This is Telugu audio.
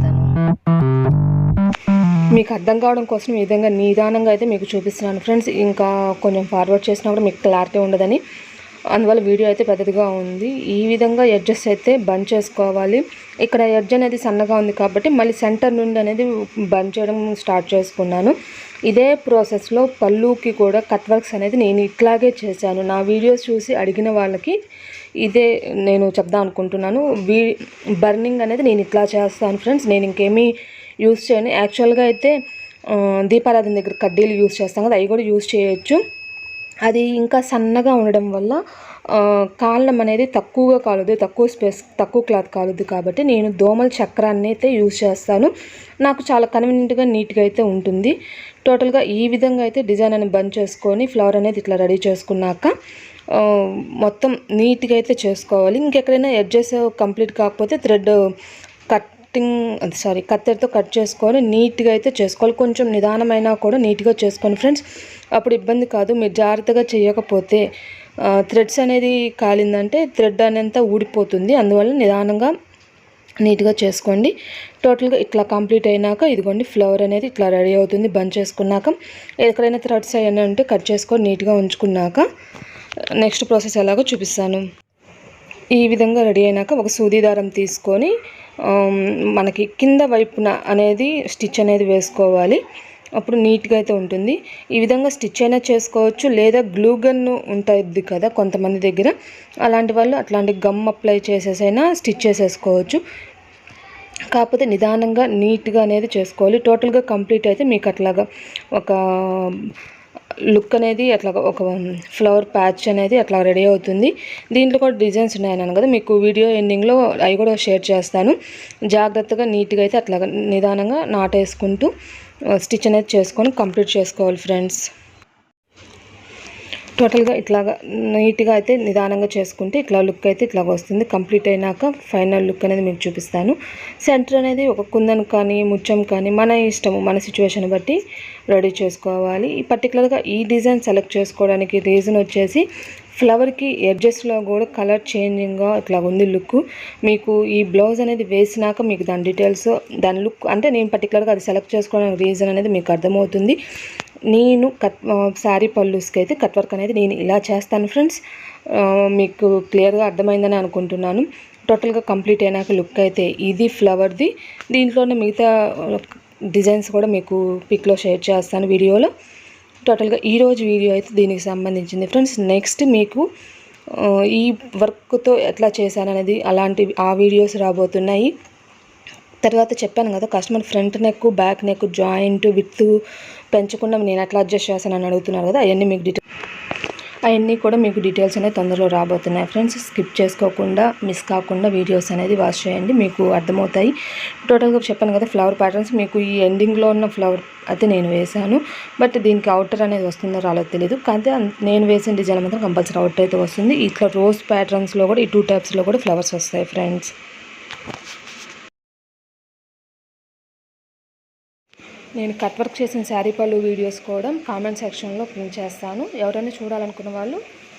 చూపిస్తాను. మీకు అర్థం కావడం కోసం ఈ విధంగా నిదానంగా అయితే మీకు చూపిస్తున్నాను ఫ్రెండ్స్. ఇంకా కొంచెం ఫార్వర్డ్ చేసినా కూడా మీకు క్లారిటీ ఉండదని, అందువల్ల వీడియో అయితే పెద్దదిగా ఉంది. ఈ విధంగా ఎడ్జెస్ అయితే బంద్ చేసుకోవాలి. ఇక్కడ ఎడ్జ్ అనేది సన్నగా ఉంది కాబట్టి మళ్ళీ సెంటర్ నుండి అనేది బంద్ చేయడం స్టార్ట్ చేసుకున్నాను. ఇదే ప్రాసెస్లో పళ్ళుకి కూడా కట్ వర్క్స్ అనేది నేను ఇట్లాగే చేశాను. నా వీడియోస్ చూసి అడిగిన వాళ్ళకి ఇదే నేను చెప్దాం అనుకుంటున్నాను. బర్నింగ్ అనేది నేను ఇట్లా చేస్తాను ఫ్రెండ్స్. నేను ఇంకేమీ యూస్ చేయను. యాక్చువల్గా అయితే దీపారాధన దగ్గర కడ్డీలు యూస్ చేస్తాం కదా, అవి కూడా యూస్ చేయొచ్చు. అది ఇంకా సన్నగా ఉండడం వల్ల కాళ్ళం అనేది తక్కువగా కాలుద్ది, తక్కువ స్పేస్, తక్కువ క్లాత్ కాలుద్ది. కాబట్టి నేను దోమల చక్రాన్ని అయితే యూజ్ చేస్తాను. నాకు చాలా కన్వీనియంట్గా నీట్గా అయితే ఉంటుంది. టోటల్గా ఈ విధంగా అయితే డిజైన్ అని బంద్ చేసుకొని ఫ్లవర్ అనేది ఇట్లా రెడీ చేసుకున్నాక మొత్తం నీట్గా అయితే చేసుకోవాలి. ఇంకెక్కడైనా ఎడ్జెస్ కంప్లీట్ కాకపోతే థ్రెడ్ కత్తెరతో కట్ చేసుకొని నీట్గా అయితే చేసుకోవాలి. కొంచెం నిదానమైనా కూడా నీట్గా చేసుకోండి ఫ్రెండ్స్. అప్పుడు ఇబ్బంది కాదు. మీరు జాగ్రత్తగా చేయకపోతే థ్రెడ్స్ అనేది కాలిందంటే థ్రెడ్ అనేది ఊడిపోతుంది. అందువల్ల నిదానంగా నీట్గా చేసుకోండి. టోటల్గా ఇట్లా కంప్లీట్ అయినాక ఇదిగోండి ఫ్లవర్ అనేది ఇట్లా రెడీ అవుతుంది. బంద్ చేసుకున్నాక ఎక్కడైనా థ్రెడ్స్ అవన్నీ ఉంటే కట్ చేసుకొని నీట్గా ఉంచుకున్నాక నెక్స్ట్ ప్రాసెస్ ఎలాగో చూపిస్తాను. ఈ విధంగా రెడీ అయినాక ఒక సూది దారం తీసుకొని మనకి కింద వైపున అనేది స్టిచ్ అనేది వేసుకోవాలి. అప్పుడు నీట్గా అయితే ఉంటుంది. ఈ విధంగా స్టిచ్ అయినా చేసుకోవచ్చు, లేదా గ్లూ గన్ ఉంటుంది కదా కొంతమంది దగ్గర, అలాంటి వాళ్ళు అట్లాంటి గమ్ అప్లై చేసేసైనా స్టిచ్ చేసేసుకోవచ్చు. కాకపోతే నిదానంగా నీట్గా అనేది చేసుకోవాలి. టోటల్గా కంప్లీట్ అయితే మీకు అట్లాగా ఒక లుక్ అనేది అట్లా ఒక ఫ్లవర్ ప్యాచ్ అనేది అట్లా రెడీ అవుతుంది. దీంట్లో కూడా డిజైన్స్ ఉన్నాయన్నాను కదా, మీకు వీడియో ఎండింగ్లో అవి కూడా షేర్ చేస్తాను. జాగ్రత్తగా నీట్గా అయితే అట్లా నిదానంగా నాటేసుకుంటూ స్టిచ్ అనేది చేసుకొని కంప్లీట్ చేసుకోవాలి ఫ్రెండ్స్. టోటల్గా ఇట్లాగా నీట్గా అయితే నిదానంగా చేసుకుంటే ఇట్లా లుక్ అయితే ఇట్లా వస్తుంది. కంప్లీట్ అయినాక ఫైనల్ లుక్ అనేది మీకు చూపిస్తాను. సెంటర్ అనేది ఒక కుందన్ కానీ ముత్యం కానీ మన ఇష్టము, మన సిచ్యువేషన్ బట్టి రెడీ చేసుకోవాలి. ఈ పర్టికులర్గా ఈ డిజైన్ సెలెక్ట్ చేసుకోవడానికి రీజన్ వచ్చేసి ఫ్లవర్కి ఎడ్జెస్లో కూడా కలర్ చేంజింగ్గా ఇట్లా ఉంది లుక్. మీకు ఈ బ్లౌజ్ అనేది వేసినాక మీకు దాని డీటెయిల్స్, దాని లుక్ అంటే నేను పర్టికులర్గా అది సెలెక్ట్ చేసుకోవడానికి రీజన్ అనేది మీకు అర్థమవుతుంది. నేను శారీ పళ్ళుస్కి అయితే కట్ వర్క్ అనేది నేను ఇలా చేస్తాను ఫ్రెండ్స్. మీకు క్లియర్గా అర్థమైందని అనుకుంటున్నాను. టోటల్గా కంప్లీట్ అయినాక లుక్ అయితే ఇది ఫ్లవర్ది. దీంట్లోనే మిగతా డిజైన్స్ కూడా మీకు పిక్లో షేర్ చేస్తాను వీడియోలో. టోటల్గా ఈరోజు వీడియో అయితే దీనికి సంబంధించింది ఫ్రెండ్స్. నెక్స్ట్ మీకు ఈ వర్క్తో ఎట్లా చేశాననేది అలాంటి ఆ వీడియోస్ రాబోతున్నాయి. తర్వాత చెప్పాను కదా customer front neck, back neck, joint, with పెంచకుండా నేను ఎట్లా అడ్జస్ట్ చేశానని అడుగుతున్నారు కదా, అవన్నీ కూడా మీకు డీటెయిల్స్ అనేది తొందరలో రాబోతున్నాయి ఫ్రెండ్స్. స్కిప్ చేసుకోకుండా మిస్ కాకుండా వీడియోస్ అనేది వాచ్ చేయండి, మీకు అర్థమవుతాయి. టోటల్గా చెప్పాను కదా ఫ్లవర్ ప్యాటర్న్స్ మీకు ఈ ఎండింగ్లో ఉన్న ఫ్లవర్ అయితే నేను వేశాను. బట్ దీనికి అవుటర్ అనేది వస్తుందో రాలో తెలియదు. కానీ నేను వేసిన డిజైన్ మాత్రం కంపల్సరీ అవుటర్ అయితే వస్తుంది. ఇట్లా రోజ్ ప్యాటర్న్స్లో కూడా ఈ 2 టైప్స్లో కూడా ఫ్లవర్స్ వస్తాయి ఫ్రెండ్స్. నేను కట్ వర్క్ చేసిన శారీ పళ్ళు వీడియోస్ కూడా కామెంట్ సెక్షన్లో పిన్ చేస్తాను. ఎవరైనా చూడాలనుకున్న వాళ్ళు